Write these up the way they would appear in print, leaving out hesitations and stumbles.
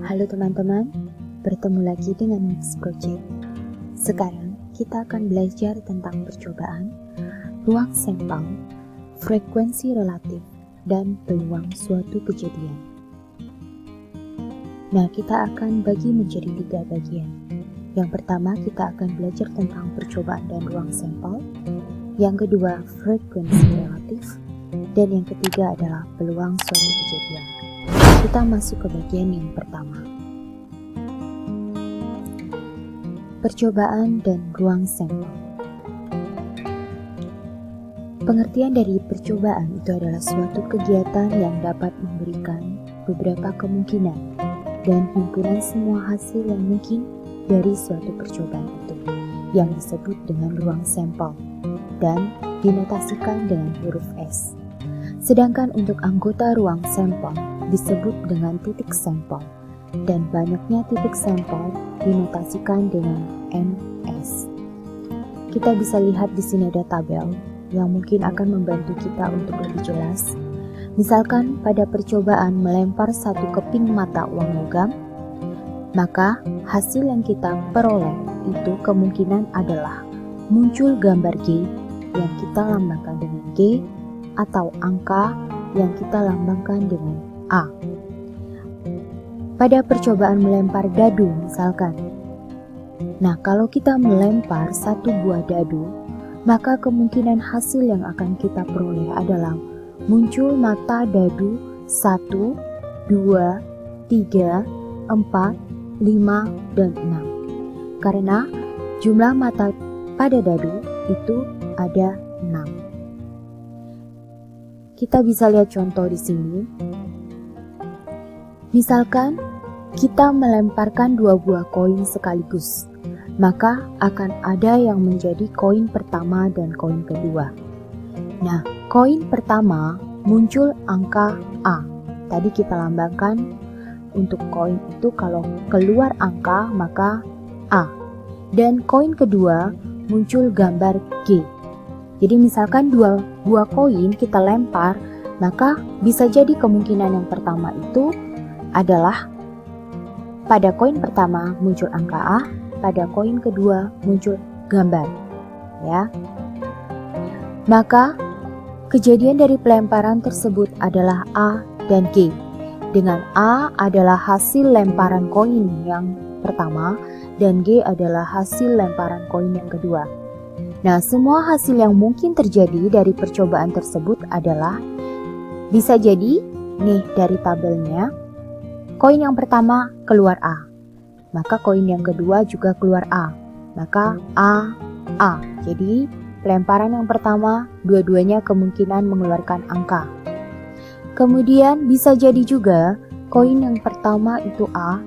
Halo teman-teman, bertemu lagi dengan Next Project. Sekarang kita akan belajar tentang percobaan, ruang sampel, frekuensi relatif, dan peluang suatu kejadian. Nah, kita akan bagi menjadi 3 bagian. Yang pertama, kita akan belajar tentang percobaan dan ruang sampel. Yang kedua, frekuensi relatif. Dan yang ketiga adalah peluang suatu kejadian. Kita masuk ke bagian yang pertama. Percobaan dan ruang sampel. Pengertian dari percobaan itu adalah suatu kegiatan yang dapat memberikan beberapa kemungkinan dan himpunan semua hasil yang mungkin dari suatu percobaan itu, yang disebut dengan ruang sampel dan dinotasikan dengan huruf S. Sedangkan untuk anggota ruang sampel disebut dengan titik sampel, dan banyaknya titik sampel dinotasikan dengan MS. Kita bisa lihat di sini ada tabel yang mungkin akan membantu kita untuk lebih jelas. Misalkan pada percobaan melempar satu keping mata uang logam, maka hasil yang kita peroleh itu kemungkinan adalah muncul gambar G yang kita lambangkan dengan G, atau angka yang kita lambangkan dengan A. Pada percobaan melempar dadu misalkan. Nah, kalau kita melempar satu buah dadu, maka kemungkinan hasil yang akan kita peroleh adalah muncul mata dadu 1, 2, 3, 4, 5, dan 6. Karena jumlah mata pada dadu itu ada 6. Kita bisa lihat contoh di sini. Misalkan kita melemparkan 2 buah koin sekaligus, maka akan ada yang menjadi koin pertama dan koin kedua. Nah, koin pertama muncul angka A. Tadi kita lambangkan untuk koin itu kalau keluar angka maka A. Dan koin kedua muncul gambar G. Jadi misalkan 2 buah koin kita lempar, maka bisa jadi kemungkinan yang pertama itu adalah pada koin pertama muncul angka A, pada koin kedua muncul gambar, ya. Maka kejadian dari pelemparan tersebut adalah A dan G. Dengan A adalah hasil lemparan koin yang pertama dan G adalah hasil lemparan koin yang kedua. Nah, semua hasil yang mungkin terjadi dari percobaan tersebut adalah bisa jadi, nih dari tabelnya, koin yang pertama keluar A, maka koin yang kedua juga keluar A, maka A. Jadi, pelemparan yang pertama, dua-duanya kemungkinan mengeluarkan angka. Kemudian bisa jadi juga, koin yang pertama itu A,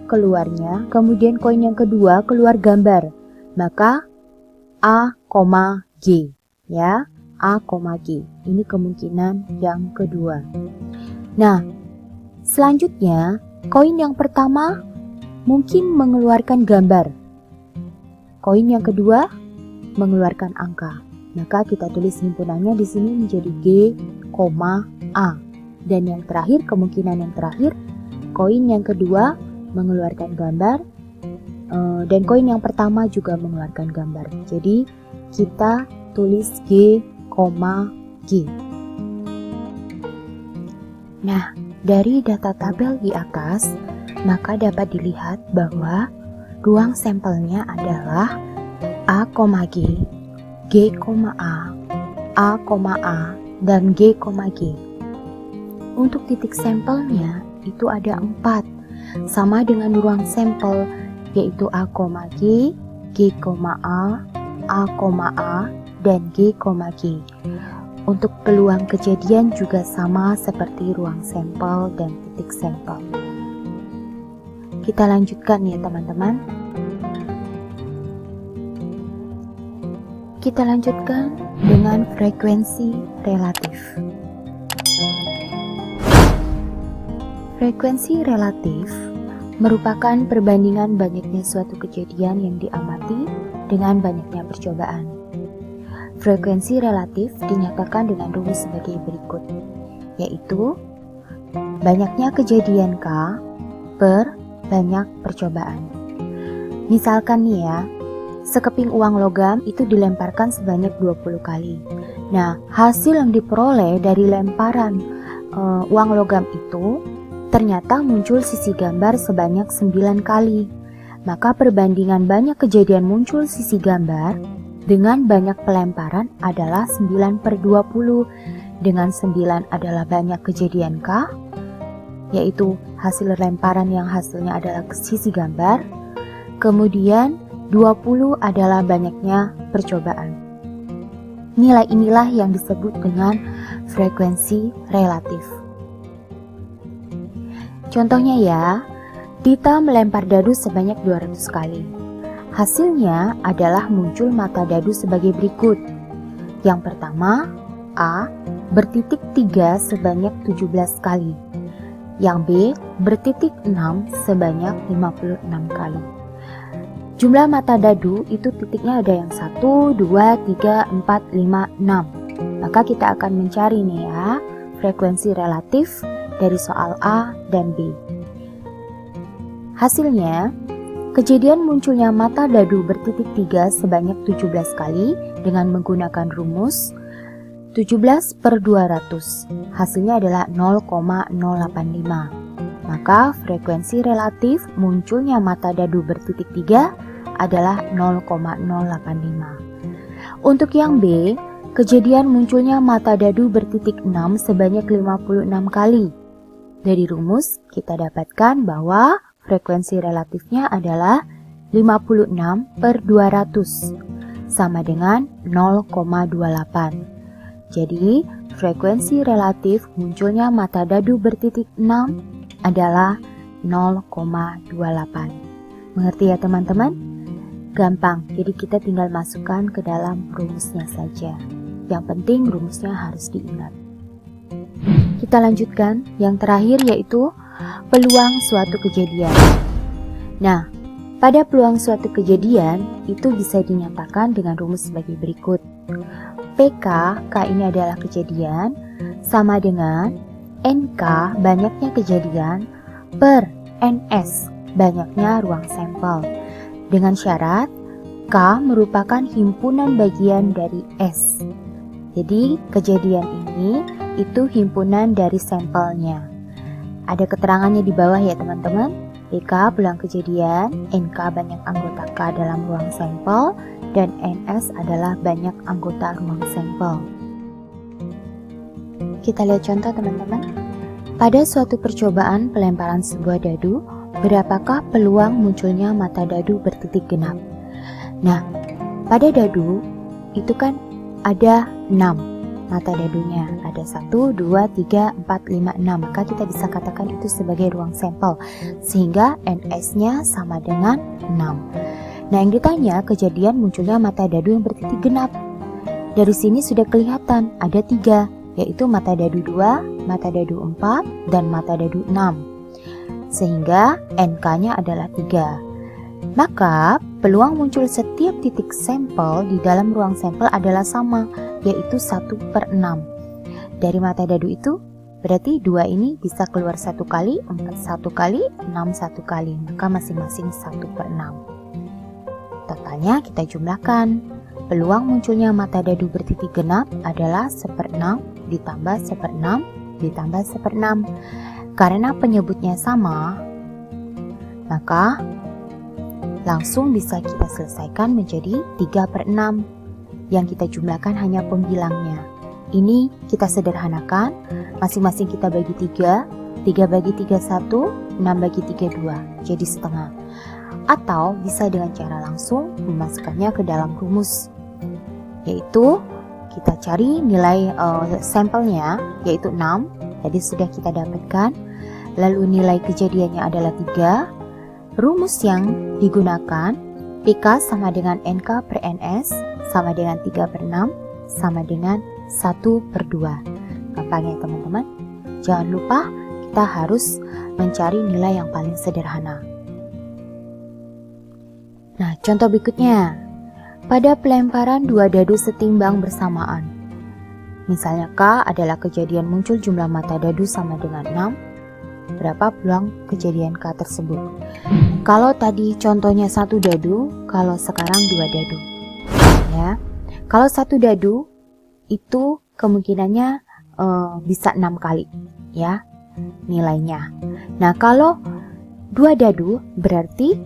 keluarnya, kemudian koin yang kedua keluar gambar, maka A, G, ya, A, G. Ini kemungkinan yang kedua. Nah, selanjutnya, koin yang pertama mungkin mengeluarkan gambar. Koin yang kedua mengeluarkan angka. Maka kita tulis himpunannya di sini menjadi G, A. Dan yang terakhir, kemungkinan yang terakhir, koin yang kedua mengeluarkan gambar. Dan koin yang pertama juga mengeluarkan gambar. Jadi kita tulis G, G. Nah, dari data tabel di atas, maka dapat dilihat bahwa ruang sampelnya adalah A, G, G, A, dan G, G. Untuk titik sampelnya itu ada 4, sama dengan ruang sampel, yaitu A, G, G, A, dan G, G. Untuk peluang kejadian juga sama seperti ruang sampel dan titik sampel. Kita lanjutkan ya teman-teman. Kita lanjutkan dengan frekuensi relatif. Frekuensi relatif merupakan perbandingan banyaknya suatu kejadian yang diamati dengan banyaknya percobaan. frekuensi relatif dinyatakan dengan rumus sebagai berikut, yaitu banyaknya kejadian K per banyak percobaan. Misalkan nih ya, sekeping uang logam itu dilemparkan sebanyak 20 kali. Nah, hasil yang diperoleh dari lemparan uang logam itu ternyata muncul sisi gambar sebanyak 9 kali. Maka perbandingan banyak kejadian muncul sisi gambar dengan banyak pelemparan adalah 9/20. Dengan 9 adalah banyak kejadian K, yaitu hasil lemparan yang hasilnya adalah sisi gambar. Kemudian 20 adalah banyaknya percobaan. Nilai inilah yang disebut dengan frekuensi relatif. Contohnya ya, Dita melempar dadu sebanyak 200 kali. Hasilnya adalah muncul mata dadu sebagai berikut. Yang pertama, A bertitik 3 sebanyak 17 kali. Yang B bertitik 6 sebanyak 56 kali. Jumlah mata dadu itu titiknya ada yang 1, 2, 3, 4, 5, 6. Maka kita akan mencari nih ya, frekuensi relatif dari soal A dan B. Hasilnya, kejadian munculnya mata dadu bertitik 3 sebanyak 17 kali dengan menggunakan rumus 17/200. Hasilnya adalah 0,085. Maka frekuensi relatif munculnya mata dadu bertitik 3 adalah 0,085. Untuk yang B, kejadian munculnya mata dadu bertitik 6 sebanyak 56 kali. Dari rumus kita dapatkan bahwa frekuensi relatifnya adalah 56/200 sama dengan 0,28. Jadi, frekuensi relatif munculnya mata dadu bertitik 6 adalah 0,28. Mengerti ya teman-teman? Gampang, jadi kita tinggal masukkan ke dalam rumusnya saja. Yang penting rumusnya harus diingat. Kita lanjutkan, yang terakhir yaitu peluang suatu kejadian. Nah, pada peluang suatu kejadian itu bisa dinyatakan dengan rumus sebagai berikut. PK, K ini adalah kejadian, sama dengan NK banyaknya kejadian per NS banyaknya ruang sampel. Dengan syarat K merupakan himpunan bagian dari S. Jadi kejadian ini itu himpunan dari sampelnya. Ada keterangannya di bawah ya teman-teman. PK peluang kejadian, NK banyak anggota K dalam ruang sampel, dan NS adalah banyak anggota ruang sampel. Kita lihat contoh teman-teman. Pada suatu percobaan pelemparan sebuah dadu, berapakah peluang munculnya mata dadu bertitik genap? Nah, pada dadu itu kan ada 6 mata dadunya, ada 1, 2, 3, 4, 5, 6. Maka kita bisa katakan itu sebagai ruang sampel, sehingga NS-nya sama dengan 6. Nah, yang ditanya kejadian munculnya mata dadu yang bertitik genap. Dari sini sudah kelihatan ada 3, yaitu mata dadu 2, mata dadu 4, dan mata dadu 6. Sehingga NK-nya adalah 3. Maka peluang muncul setiap titik sampel di dalam ruang sampel adalah sama, yaitu 1/6. Dari mata dadu itu berarti 2 ini bisa keluar 1 kali, 4 1 kali, 6 1 kali, maka masing-masing 1/6. Totalnya kita jumlahkan. Peluang munculnya mata dadu bertitik genap adalah 1/6 ditambah 1/6 ditambah 1/6. Karena penyebutnya sama, maka langsung bisa kita selesaikan menjadi 3/6. Yang kita jumlahkan hanya pembilangnya. Ini kita sederhanakan, masing-masing kita bagi 3, 3 bagi 3 1, 6 bagi 3 2, jadi setengah. Atau bisa dengan cara langsung memasukkannya ke dalam rumus, yaitu kita cari nilai sampelnya, yaitu 6, jadi sudah kita dapatkan. Lalu nilai kejadiannya adalah 3. Rumus yang digunakan, PK sama dengan NK per NS sama dengan 3/6 sama dengan 1/2. Gampang ya teman-teman? Jangan lupa kita harus mencari nilai yang paling sederhana. Nah, contoh berikutnya. pada pelemparan dua dadu setimbang bersamaan. Misalnya K adalah kejadian muncul jumlah mata dadu sama dengan 6. Berapa peluang kejadian K tersebut? Kalau tadi contohnya 1 dadu, kalau sekarang 2 dadu. Ya. Kalau 1 dadu itu kemungkinannya bisa 6 kali ya nilainya. Nah, kalau 2 dadu berarti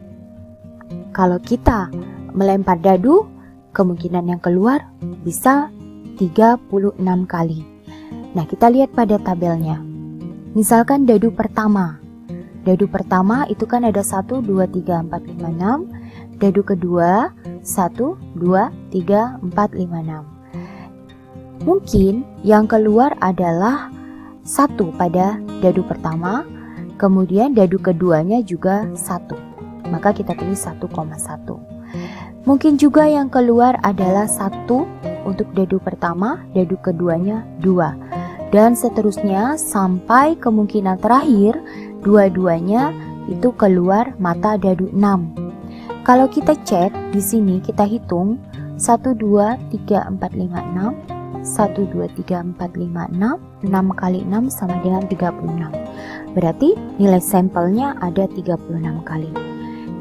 kalau kita melempar dadu, kemungkinan yang keluar bisa 36 kali. Nah, kita lihat pada tabelnya. Misalkan dadu pertama. Dadu pertama itu kan ada 1, 2, 3, 4, 5, 6. Dadu kedua 1, 2, 3, 4, 5, 6. Mungkin yang keluar adalah 1 pada dadu pertama, kemudian dadu keduanya juga 1. Maka kita tulis 1,1. Mungkin juga yang keluar adalah 1 untuk dadu pertama, dadu keduanya 2. Dan seterusnya sampai kemungkinan terakhir dua-duanya itu keluar mata dadu 6. Kalau kita cek di sini kita hitung 1, 2, 3, 4, 5, 6. 1, 2, 3, 4, 5, 6. 6 kali 6 sama dengan 36. Berarti nilai sampelnya ada 36 kali.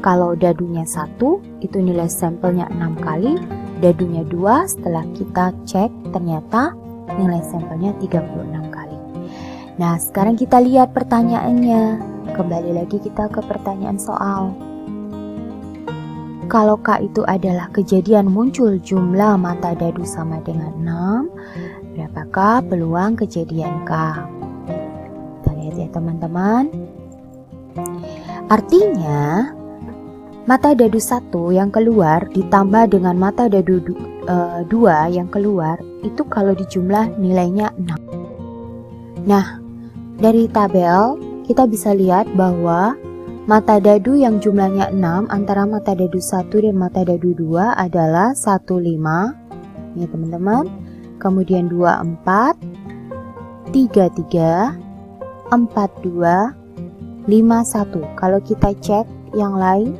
Kalau dadunya 1, itu nilai sampelnya 6 kali. Dadunya 2, setelah kita cek ternyata nilai sampelnya 36 kali. Nah, sekarang kita lihat pertanyaannya. Kembali lagi kita ke pertanyaan soal. Kalau K itu adalah kejadian muncul jumlah mata dadu sama dengan 6, berapakah peluang kejadian K? Kita lihat ya teman-teman. Artinya, mata dadu 1 yang keluar ditambah dengan mata dadu 2 yang keluar, itu kalau dijumlah nilainya 6. Nah, dari tabel kita bisa lihat bahwa mata dadu yang jumlahnya 6 antara mata dadu 1 dan mata dadu 2 adalah 1, 5 ya teman-teman, kemudian 2, 4, 3, 3, 4, 2, 5, 1. Kalau kita cek yang lain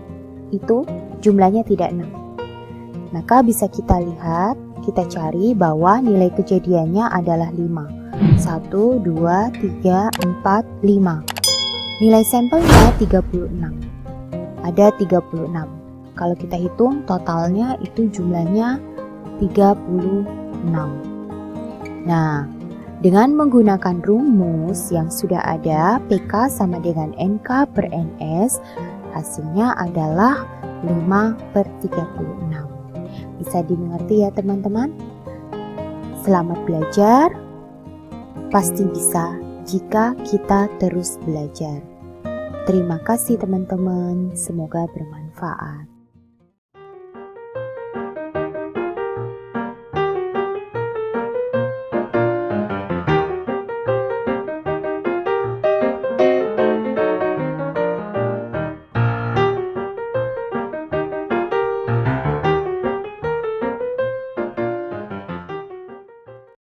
itu jumlahnya tidak 6. Maka bisa kita lihat, kita cari bahwa nilai kejadiannya adalah 5. 1, 2, 3, 4, 5. Nilai sampelnya 36. Ada 36. Kalau kita hitung totalnya itu jumlahnya 36. Nah, dengan menggunakan rumus yang sudah ada, PK sama dengan NK per NS, hasilnya adalah 5/36. Bisa dimengerti ya teman-teman? Selamat belajar. Pasti bisa jika kita terus belajar. Terima kasih teman-teman, semoga bermanfaat.